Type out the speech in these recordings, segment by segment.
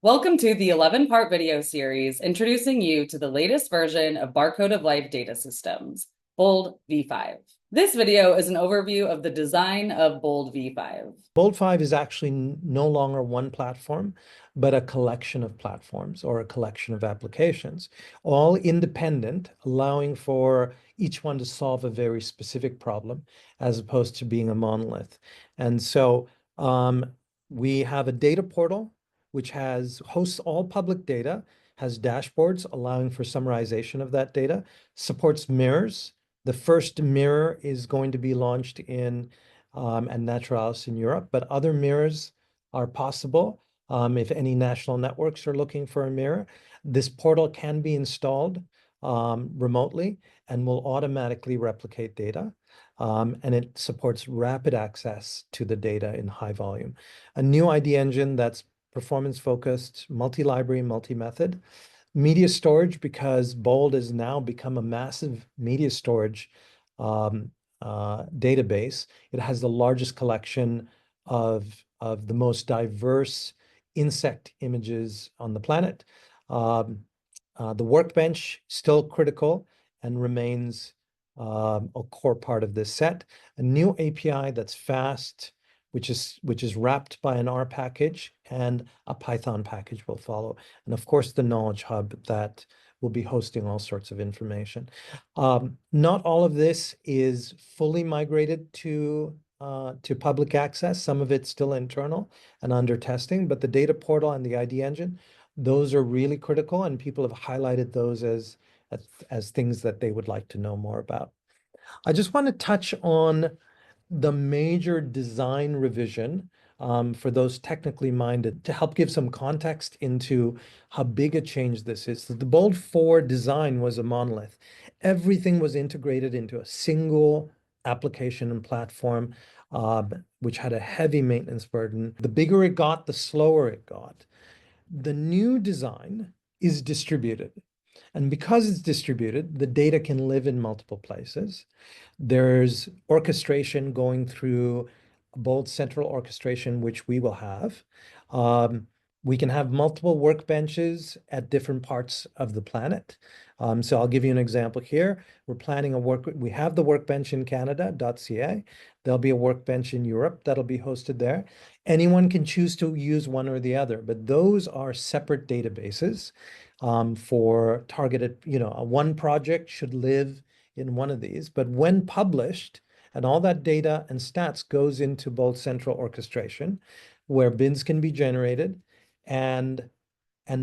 Welcome to the 11-part video series introducing you to the latest version of Barcode of Life data systems, BOLDv5. This video is an overview of the design of BOLDv5. BOLDv5 is actually no longer one platform, but a collection of platforms or a collection of applications, all independent, allowing for each one to solve a very specific problem as opposed to being a monolith. And so we have a data portal which hosts all public data, has dashboards allowing for summarization of that data, supports mirrors. The first mirror is going to be launched and Naturalis in Europe, but other mirrors are possible. If any national networks are looking for a mirror, this portal can be installed remotely and will automatically replicate data. And it supports rapid access to the data in high volume. A new ID engine that's performance-focused, multi-library, multi-method. Media storage, because Bold has now become a massive media storage database. It has the largest collection of the most diverse insect images on the planet. The workbench still critical and remains a core part of this set. A new API that's fast, which is wrapped by an R package, and a Python package will follow. And of course, the Knowledge Hub that will be hosting all sorts of information. Not all of this is fully migrated to public access. Some of it's still internal and under testing, but the data portal and the ID engine, those are really critical, and people have highlighted those as things that they would like to know more about. I just want to touch on the major design revision for those technically minded to help give some context into how big a change this is. The BOLD4 design was a monolith. Everything was integrated into a single application and platform, which had a heavy maintenance burden. The bigger it got, the slower it got. The new design is distributed. And because it's distributed, the data can live in multiple places. There's orchestration going through both central orchestration, which we will have. We can have multiple workbenches at different parts of the planet. So I'll give you an example here. We have the workbench in Canada.ca. There'll be a workbench in Europe that'll be hosted there. Anyone can choose to use one or the other, but those are separate databases for targeted, one project should live in one of these, but when published, and all that data and stats goes into both central orchestration, where bins can be generated and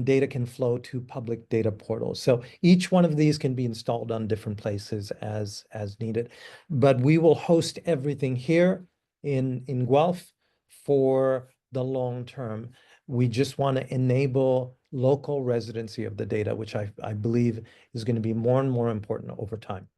data can flow to public data portals. So each one of these can be installed on different places as needed. But we will host everything here in Guelph for the long term. We just want to enable local residency of the data, which I believe is going to be more and more important over time.